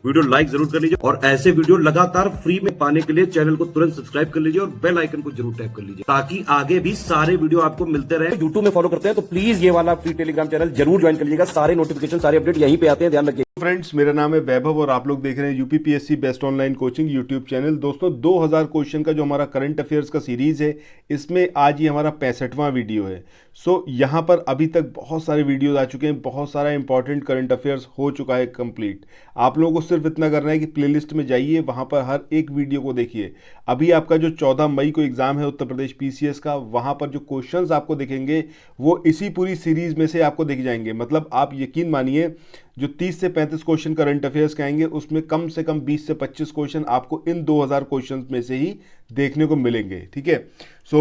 Video like जरूर कर लीजिए और ऐसे वीडियो लगातार फ्री में पाने के लिए चैनल को तुरंत सब्सक्राइब कर लीजिए और बेल आइकन को जरूर टैप कर लीजिए ताकि आगे भी सारे वीडियो आपको मिलते रहे। यूट्यूब में फॉलो करते हैं तो प्लीज ये वाला फ्री टेलीग्राम चैनल जरूर ज्वाइन कर लीजिएगा। सारे नोटिफिकेशन सारे अपडेट यहीं पे आते हैं, ध्यान रखिए। फ्रेंड्स, मेरा नाम है वैभव और आप लोग देख रहे हैं UPPSC best online coaching YouTube channel. दोस्तों 2000 क्वेश्चन का जो हमारा करंट अफेयर्स का सीरीज है, इसमें आज ये हमारा 65वां वीडियो है। यहाँ पर अभी तक बहुत सारे वीडियोज आ चुके हैं, बहुत सारा इंपॉर्टेंट करंट अफेयर्स हो चुका है कंप्लीट। आप लोगों को सिर्फ इतना करना है कि प्लेलिस्ट में जाइए, वहाँ पर हर एक वीडियो को देखिए। अभी आपका जो 14 मई को एग्जाम है उत्तर प्रदेश पीसीएस का, वहाँ पर जो क्वेश्चंस आपको दिखेंगे वो इसी पूरी सीरीज में से आपको दिख जाएंगे। मतलब आप यकीन मानिए, जो 30 से 35 क्वेश्चन करंट अफेयर्स के आएंगे उसमें कम से कम 20 से 25 क्वेश्चन आपको इन 2000 क्वेश्चन में से ही देखने को मिलेंगे। ठीक है,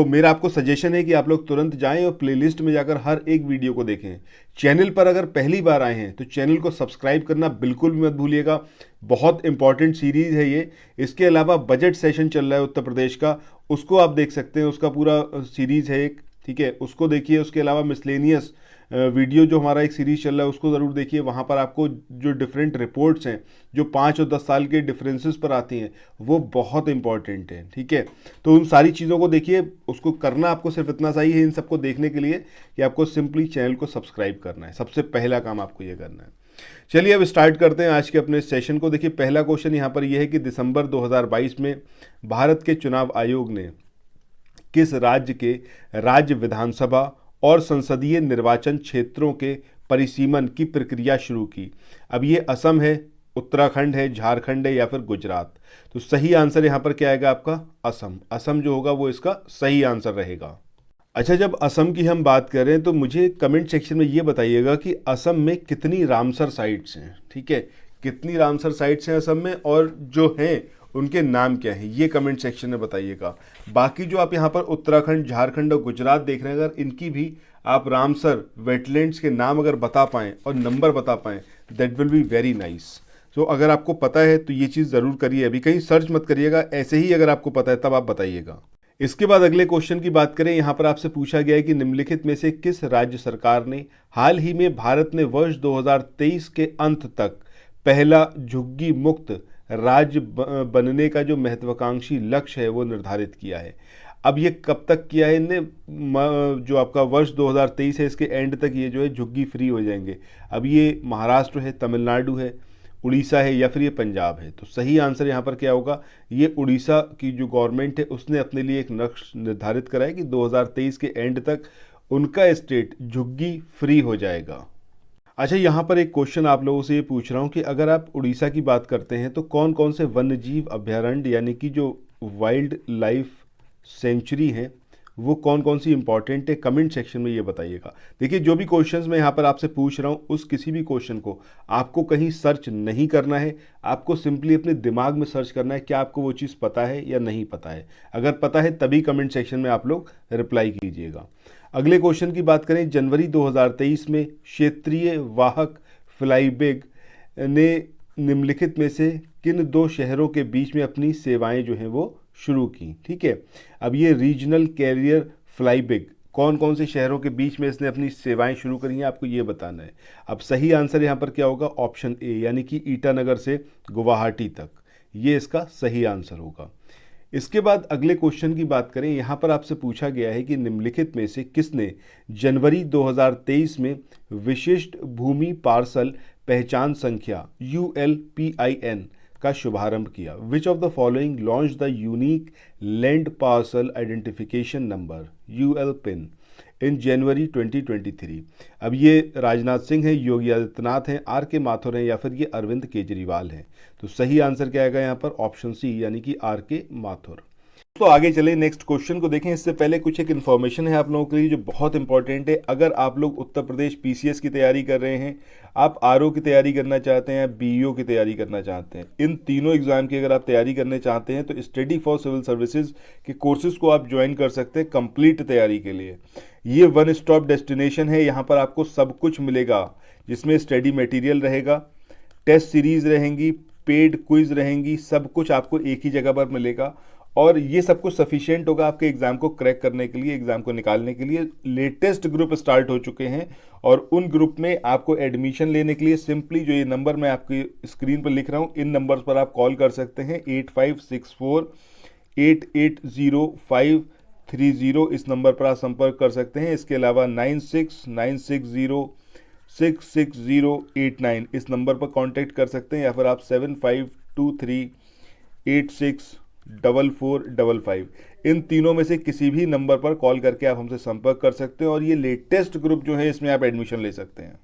मेरा आपको सजेशन है कि आप लोग तुरंत जाएं और प्लेलिस्ट में जाकर हर एक वीडियो को देखें। चैनल पर अगर पहली बार आए हैं तो चैनल को सब्सक्राइब करना बिल्कुल भी मत भूलिएगा, बहुत इंपॉर्टेंट सीरीज है ये। इसके अलावा बजट सेशन चल रहा है उत्तर प्रदेश का, उसको आप देख सकते हैं, उसका पूरा सीरीज है एक। ठीक है, उसको देखिए। उसके अलावा मिसलेनियस वीडियो जो हमारा एक सीरीज चल रहा है उसको ज़रूर देखिए। वहाँ पर आपको जो डिफरेंट रिपोर्ट्स हैं जो 5 और 10 साल के डिफरेंसेस पर आती हैं वो बहुत इंपॉर्टेंट हैं। ठीक है, तो उन सारी चीज़ों को देखिए। उसको करना आपको सिर्फ इतना सही है इन सबको देखने के लिए कि आपको सिंपली चैनल को सब्सक्राइब करना है। सबसे पहला काम आपको ये करना है। चलिए अब स्टार्ट करते हैं आज के अपने सेशन को। देखिए पहला क्वेश्चन यहाँ पर यह है कि दिसंबर 2022 में भारत के चुनाव आयोग ने किस राज्य के राज्य विधानसभा और संसदीय निर्वाचन क्षेत्रों के परिसीमन की प्रक्रिया शुरू की? अब ये असम है, उत्तराखंड है, झारखंड है या फिर गुजरात? तो सही आंसर यहाँ पर क्या आएगा आपका? असम। असम जो होगा वो इसका सही आंसर रहेगा। अच्छा, जब असम की हम बात कर रहे हैं तो मुझे कमेंट सेक्शन में ये बताइएगा कि असम में कितनी रामसर साइट्स हैं। ठीक है, कितनी रामसर साइट्स हैं असम में और जो हैं उनके नाम क्या हैं, ये कमेंट सेक्शन में बताइएगा। बाकी जो आप यहाँ पर उत्तराखंड, झारखंड और गुजरात देख रहे हैं, अगर इनकी भी आप रामसर वेटलैंड्स के नाम अगर बता पाएँ और नंबर बता पाएँ, that will be very nice. अगर आपको पता है तो ये चीज़ ज़रूर करिए। अभी कहीं सर्च मत करिएगा, ऐसे ही अगर आपको पता है तब आप बताइएगा। इसके बाद अगले क्वेश्चन की बात करें। यहाँ पर आपसे पूछा गया है कि निम्नलिखित में से किस राज्य सरकार ने हाल ही में भारत ने वर्ष 2023 के अंत तक पहला झुग्गी मुक्त राज्य बनने का जो महत्वाकांक्षी लक्ष्य है वो निर्धारित किया है? अब ये कब तक किया है इनने? जो आपका वर्ष 2023 है इसके एंड तक ये जो है झुग्गी फ्री हो जाएंगे। अब ये महाराष्ट्र है, तमिलनाडु है, उड़ीसा है या फिर ये पंजाब है? तो सही आंसर यहाँ पर क्या होगा? ये उड़ीसा की जो गवर्नमेंट है उसने अपने लिए एक लक्ष्य निर्धारित करा है कि 2023 के एंड तक उनका स्टेट झुग्गी फ्री हो जाएगा। अच्छा, यहाँ पर एक क्वेश्चन आप लोगों से ये पूछ रहा हूँ कि अगर आप उड़ीसा की बात करते हैं तो कौन कौन से वन्यजीव अभयारण्य यानी कि जो वाइल्ड लाइफ सेंचुरी हैं वो कौन कौन सी इंपॉर्टेंट है? कमेंट सेक्शन में ये बताइएगा। देखिए जो भी क्वेश्चंस मैं यहाँ पर आपसे पूछ रहा हूँ उस किसी भी क्वेश्चन को आपको कहीं सर्च नहीं करना है, आपको सिंपली अपने दिमाग में सर्च करना है क्या आपको वो चीज़ पता है या नहीं पता है। अगर पता है तभी कमेंट सेक्शन में आप लोग रिप्लाई कीजिएगा। अगले क्वेश्चन की बात करें। जनवरी 2023 में क्षेत्रीय वाहक फ्लाईबिग ने निम्नलिखित में से किन 2 शहरों के बीच में अपनी सेवाएं जो हैं वो शुरू की? ठीक है, अब ये रीजनल कैरियर फ्लाईबिग कौन कौन से शहरों के बीच में इसने अपनी सेवाएं शुरू करी हैं आपको ये बताना है। अब सही आंसर यहाँ पर क्या होगा? ऑप्शन ए, यानी कि ईटानगर से गुवाहाटी तक, ये इसका सही आंसर होगा। इसके बाद अगले क्वेश्चन की बात करें। यहाँ पर आपसे पूछा गया है कि निम्नलिखित में से किसने जनवरी 2023 में विशिष्ट भूमि पार्सल पहचान संख्या ULPIN का शुभारंभ किया? Which of the following launch the unique land parcel identification number ULPIN in January 2023? अब ये राजनाथ सिंह हैं, योगी आदित्यनाथ हैं, RK माथुर हैं या फिर ये अरविंद केजरीवाल हैं? तो सही आंसर क्या आएगा यहाँ पर? ऑप्शन सी, यानी कि RK माथुर। तो आगे चले नेक्स्ट क्वेश्चन को देखें। इससे पहले कुछ एक इन्फॉर्मेशन है आप लोगों के लिए जो बहुत इंपॉर्टेंट है। अगर आप लोग उत्तर प्रदेश PCS की तैयारी कर रहे हैं, आप RO की तैयारी करना चाहते हैं, BEO की तैयारी करना चाहते हैं, इन तीनों एग्जाम की अगर आप तैयारी करने चाहते हैं तो स्टडी फॉर सिविल सर्विसेज के कोर्सेज को आप ज्वाइन कर सकते हैं कंप्लीट तैयारी के लिए। ये वन स्टॉप डेस्टिनेशन है, यहाँ पर आपको सब कुछ मिलेगा जिसमें स्टडी मटेरियल रहेगा, टेस्ट सीरीज रहेंगी, पेड क्विज रहेंगी, सब कुछ आपको एक ही जगह पर मिलेगा। और ये सब कुछ सफिशिएंट होगा आपके एग्जाम को क्रैक करने के लिए, एग्जाम को निकालने के लिए। लेटेस्ट ग्रुप स्टार्ट हो चुके हैं और उन ग्रुप में आपको एडमिशन लेने के लिए सिंपली जो ये नंबर मैं आपकी स्क्रीन पर लिख रहा हूँ, इन नंबर्स पर आप कॉल कर सकते हैं। 8564-880530, इस नंबर पर आप संपर्क कर सकते हैं। इसके अलावा 9696066089 इस नंबर पर कांटेक्ट कर सकते हैं, या फिर आप 7523864455 इन तीनों में से किसी भी नंबर पर कॉल करके आप हमसे संपर्क कर सकते हैं और ये लेटेस्ट ग्रुप जो है इसमें आप एडमिशन ले सकते हैं।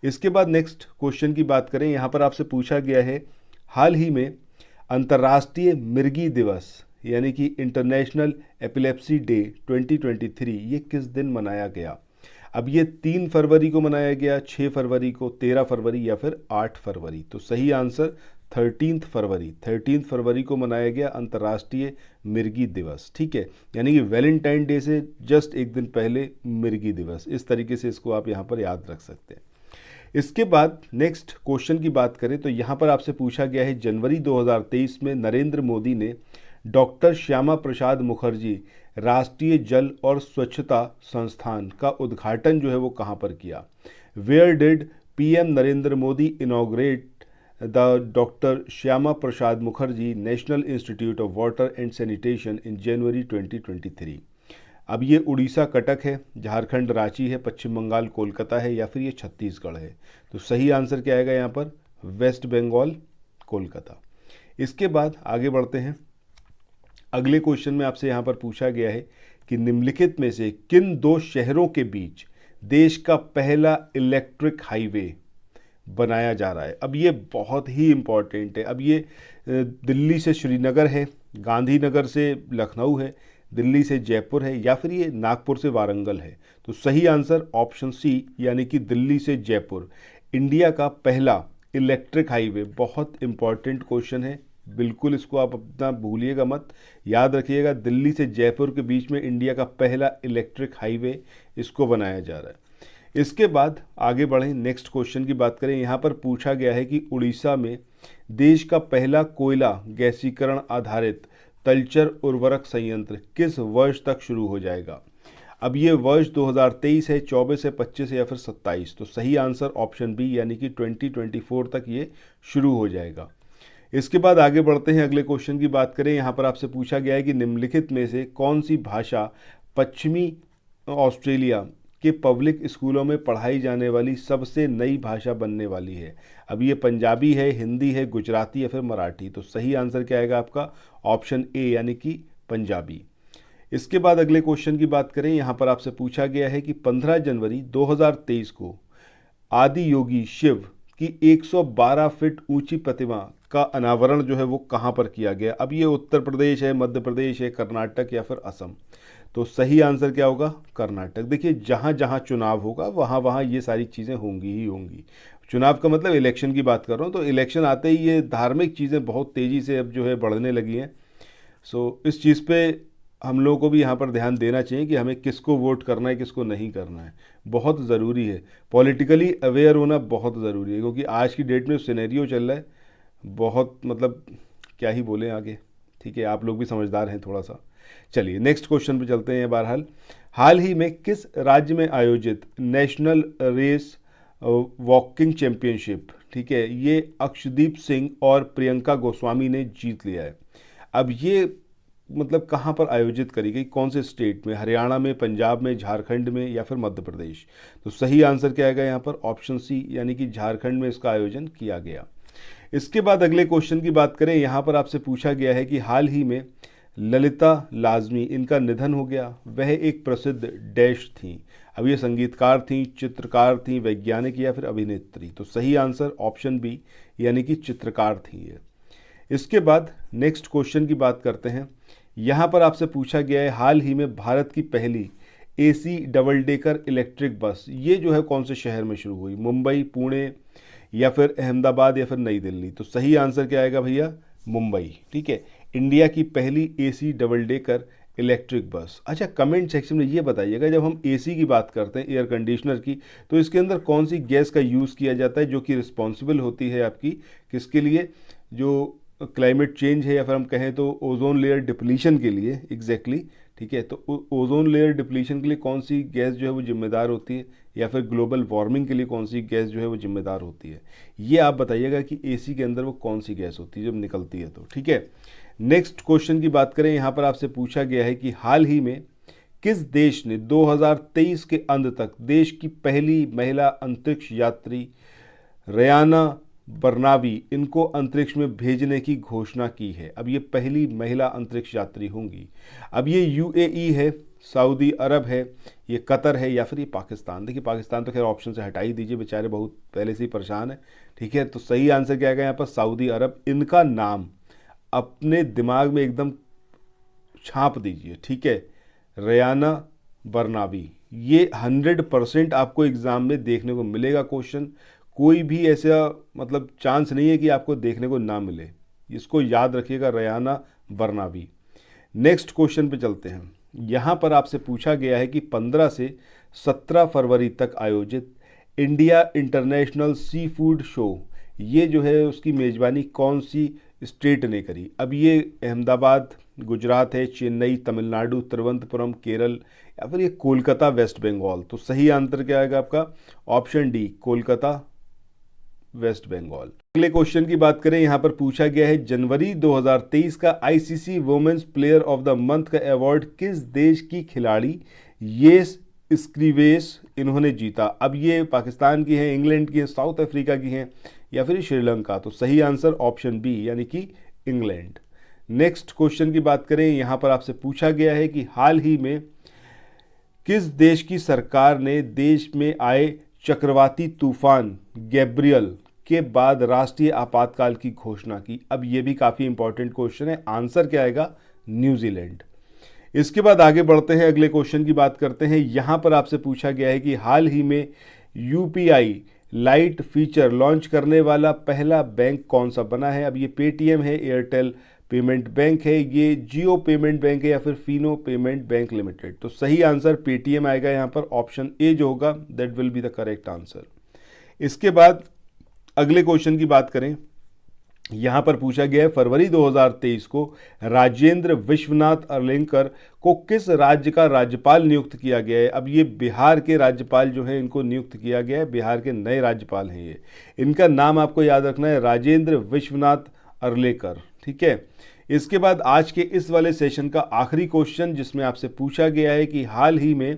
इसके बाद नेक्स्ट क्वेश्चन की बात करें, यहाँ पर आपसे पूछा गया है हाल ही में अंतर्राष्ट्रीय मिर्गी दिवस यानी कि इंटरनेशनल एपिलेप्सी डे 2023 ये किस दिन मनाया गया। अब ये 3 फरवरी को मनाया गया, 6 फरवरी को, 13 फरवरी या फिर 8 फरवरी। तो सही आंसर 13 फरवरी को मनाया गया अंतर्राष्ट्रीय मिर्गी दिवस। ठीक है, यानी कि वैलेंटाइन डे से जस्ट एक दिन पहले मिर्गी दिवस, इस तरीके से इसको आप यहाँ पर याद रख सकते हैं। इसके बाद नेक्स्ट क्वेश्चन की बात करें तो यहाँ पर आपसे पूछा गया है जनवरी 2023 में नरेंद्र मोदी ने डॉक्टर श्यामा प्रसाद मुखर्जी राष्ट्रीय जल और स्वच्छता संस्थान का उद्घाटन जो है वो कहाँ पर किया। Where did PM Narendra Modi inaugurate the doctor Shyama Prasad Mukherjee national institute of water and sanitation in January 2023। अब ये उड़ीसा कटक है, झारखंड रांची है, पश्चिम बंगाल कोलकाता है, या फिर ये छत्तीसगढ़ है। तो सही आंसर क्या आएगा यहाँ पर, वेस्ट बंगाल कोलकाता। इसके बाद आगे बढ़ते हैं। अगले क्वेश्चन में आपसे यहाँ पर पूछा गया है कि निम्नलिखित में से किन 2 शहरों के बीच देश का पहला इलेक्ट्रिक हाईवे बनाया जा रहा है। अब ये बहुत ही इम्पॉर्टेंट है। अब ये दिल्ली से श्रीनगर है, गांधीनगर से लखनऊ है, दिल्ली से जयपुर है, या फिर ये नागपुर से वारंगल है। तो सही आंसर ऑप्शन सी यानी कि दिल्ली से जयपुर, इंडिया का पहला इलेक्ट्रिक हाईवे। बहुत इंपॉर्टेंट क्वेश्चन है, बिल्कुल इसको आप अपना भूलिएगा मत, याद रखिएगा। दिल्ली से जयपुर के बीच में इंडिया का पहला इलेक्ट्रिक हाईवे इसको बनाया जा रहा है। इसके बाद आगे बढ़ें, नेक्स्ट क्वेश्चन की बात करें। यहाँ पर पूछा गया है कि उड़ीसा में देश का पहला कोयला गैसीकरण आधारित तलचर उर्वरक संयंत्र किस वर्ष तक शुरू हो जाएगा। अब ये वर्ष 2023 है, 24 है, 25 है या फिर 27। तो सही आंसर ऑप्शन बी यानी कि 2024 तक ये शुरू हो जाएगा। इसके बाद आगे बढ़ते हैं, अगले क्वेश्चन की बात करें। यहाँ पर आपसे पूछा गया है कि निम्नलिखित में से कौन सी भाषा पश्चिमी ऑस्ट्रेलिया के पब्लिक स्कूलों में पढ़ाई जाने वाली सबसे नई भाषा बनने वाली है। अब ये पंजाबी है, हिंदी है, गुजराती या फिर मराठी। तो सही आंसर क्या आएगा आपका, ऑप्शन ए यानी कि पंजाबी। इसके बाद अगले क्वेश्चन की बात करें। यहाँ पर आपसे पूछा गया है कि 15 जनवरी 2023 को आदि योगी शिव की 112 फीट ऊंची प्रतिमा का अनावरण जो है वो कहाँ पर किया गया। अब ये उत्तर प्रदेश है, मध्य प्रदेश है, कर्नाटक या फिर असम। तो सही आंसर क्या होगा, कर्नाटक। देखिए जहाँ जहाँ चुनाव होगा वहाँ वहाँ ये सारी चीज़ें होंगी ही होंगी। चुनाव का मतलब इलेक्शन की बात कर रहा हूँ, तो इलेक्शन आते ही ये धार्मिक चीज़ें बहुत तेज़ी से अब जो है बढ़ने लगी हैं। सो इस चीज़ पे हम लोगों को भी यहाँ पर ध्यान देना चाहिए कि हमें किसको वोट करना है, किसको नहीं करना है। बहुत ज़रूरी है, पॉलिटिकली अवेयर होना बहुत ज़रूरी है, क्योंकि आज की डेट में सिनेरियो चल रहा है बहुत, मतलब क्या ही बोलें आगे। ठीक है, आप लोग भी समझदार हैं थोड़ा सा। चलिए नेक्स्ट क्वेश्चन पे चलते हैं। बहरहाल हाल ही में किस राज्य में आयोजित नेशनल रेस वॉकिंग चैंपियनशिप, ठीक है, ये अक्षदीप सिंह और प्रियंका गोस्वामी ने जीत लिया है। अब ये मतलब कहाँ पर आयोजित करी गई, कौन से स्टेट में, हरियाणा में, पंजाब में, झारखंड में या फिर मध्य प्रदेश। तो सही आंसर क्या आएगा यहाँ पर, ऑप्शन सी यानी कि झारखंड में इसका आयोजन किया गया। इसके बाद अगले क्वेश्चन की बात करें। यहाँ पर आपसे पूछा गया है कि हाल ही में ललिता लाजमी इनका निधन हो गया। वह एक प्रसिद्ध डैश थी। अब ये संगीतकार थी, चित्रकार थी, वैज्ञानिक या फिर अभिनेत्री। तो सही आंसर ऑप्शन बी यानी कि चित्रकार थी ये। इसके बाद नेक्स्ट क्वेश्चन की बात करते हैं। यहाँ पर आपसे पूछा गया है हाल ही में भारत की पहली AC double decker electric bus ये जो है कौन से शहर में शुरू हुई, मुंबई, पुणे या फिर अहमदाबाद या फिर नई दिल्ली। तो सही आंसर क्या आएगा भैया, मुंबई। ठीक है, इंडिया की पहली AC double decker electric bus. अच्छा, कमेंट सेक्शन में ये बताइएगा, जब हम AC की बात करते हैं, एयर कंडीशनर की, तो इसके अंदर कौन सी गैस का यूज़ किया जाता है जो कि रिस्पॉन्सिबल होती है आपकी किसके लिए, जो क्लाइमेट चेंज है या फिर हम कहें तो ओजोन लेयर डिप्लीशन के लिए एग्जैक्टली ठीक है, तो ओजोन लेयर डिप्लीशन के लिए कौन सी गैस जो है वो जिम्मेदार होती है, या फिर ग्लोबल वार्मिंग के लिए कौन सी गैस जो है वो जिम्मेदार होती है, ये आप बताइएगा कि एसी के अंदर वो कौन सी गैस होती है जब निकलती है तो। ठीक है, नेक्स्ट क्वेश्चन की बात करें, यहाँ पर आपसे पूछा गया है कि हाल ही में किस देश ने 2023 के अंत तक देश की पहली महिला अंतरिक्ष यात्री रयाना बर्नावी इनको अंतरिक्ष में भेजने की घोषणा की है। अब ये पहली महिला अंतरिक्ष यात्री होंगी। अब ये यूएई है, सऊदी अरब है, ये कतर है, या फिर ये पाकिस्तान। देखिए पाकिस्तान तो खैर ऑप्शन से हटा ही दीजिए, बेचारे बहुत पहले से ही परेशान है। ठीक है, तो सही आंसर क्या आएगा यहाँ पर, सऊदी अरब। इनका नाम अपने दिमाग में एकदम छाप दीजिए। ठीक है, रयाना बर्नावी, ये 100% आपको एग्जाम में देखने को मिलेगा क्वेश्चन। कोई भी ऐसा मतलब चांस नहीं है कि आपको देखने को ना मिले, इसको याद रखिएगा, रयाना बर्नावी। नेक्स्ट क्वेश्चन पे चलते हैं। यहाँ पर आपसे पूछा गया है कि 15 से 17 फरवरी तक आयोजित India international sea food show, ये जो है उसकी मेज़बानी कौन सी स्टेट ने करी। अब ये अहमदाबाद गुजरात है, चेन्नई तमिलनाडु, तिरुवनंतपुरम केरल, या फिर ये कोलकाता वेस्ट बंगाल। तो सही आंसर क्या आएगा आपका, option D, Kolkata west Bengal. अगले क्वेश्चन की बात करें, यहाँ पर पूछा गया है जनवरी 2023 का ICC women's player of the month का अवार्ड किस देश की खिलाड़ी येस स्क्रीवेस इन्होंने जीता। अब ये पाकिस्तान की हैं, इंग्लैंड की हैं, साउथ अफ्रीका की हैं, या फिर श्रीलंका। तो सही आंसर ऑप्शन बी यानी कि इंग्लैंड। नेक्स्ट क्वेश्चन की बात करें, यहाँ पर आपसे पूछा गया है कि हाल ही में किस देश की सरकार ने देश में आए चक्रवाती तूफान गैब्रियल के बाद राष्ट्रीय आपातकाल की घोषणा की। अब ये भी काफ़ी इंपॉर्टेंट क्वेश्चन है, आंसर क्या आएगा, न्यूजीलैंड। इसके बाद आगे बढ़ते हैं, अगले क्वेश्चन की बात करते हैं। यहाँ पर आपसे पूछा गया है कि हाल ही में यूपीआई लाइट फीचर लॉन्च करने वाला पहला बैंक कौन सा बना है। अब ये पेटीएम है, एयरटेल पेमेंट बैंक है, ये जियो पेमेंट बैंक है, या फिर फिनो पेमेंट बैंक लिमिटेड। तो सही आंसर पेटीएम आएगा यहाँ पर, ऑप्शन ए जो होगा that will be the correct answer. इसके बाद अगले क्वेश्चन की बात करें, यहाँ पर पूछा गया है फरवरी 2023 को राजेंद्र विश्वनाथ अर्लेकर को किस राज्य का राज्यपाल नियुक्त किया गया है। अब ये बिहार के राज्यपाल जो हैं इनको नियुक्त किया गया है, बिहार के नए राज्यपाल हैं ये। इनका नाम आपको याद रखना है, राजेंद्र विश्वनाथ अर्लेकर। ठीक है, इसके बाद आज के इस वाले सेशन का आखिरी क्वेश्चन जिसमें आपसे पूछा गया है कि हाल ही में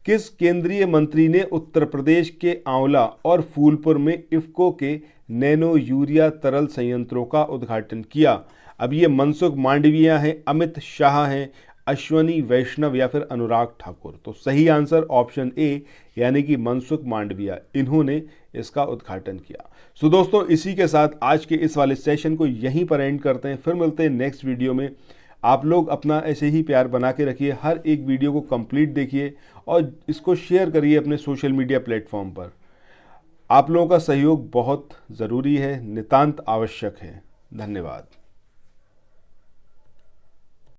किस केंद्रीय मंत्री ने उत्तर प्रदेश के आंवला और फूलपुर में इफ्को के नैनो यूरिया तरल संयंत्रों का उद्घाटन किया। अब ये मनसुख मांडविया हैं, अमित शाह हैं, अश्वनी वैष्णव, या फिर अनुराग ठाकुर। तो सही आंसर ऑप्शन ए यानी कि मनसुख मांडविया, इन्होंने इसका उद्घाटन किया। सो दोस्तों, इसी के साथ आज के इस वाले सेशन को यहीं पर एंड करते हैं, फिर मिलते हैं नेक्स्ट वीडियो में। आप लोग अपना ऐसे ही प्यार बना के रखिए, हर एक वीडियो को कंप्लीट देखिए और इसको शेयर करिए अपने सोशल मीडिया प्लेटफॉर्म पर। आप लोगों का सहयोग बहुत ज़रूरी है, नितांत आवश्यक है। धन्यवाद।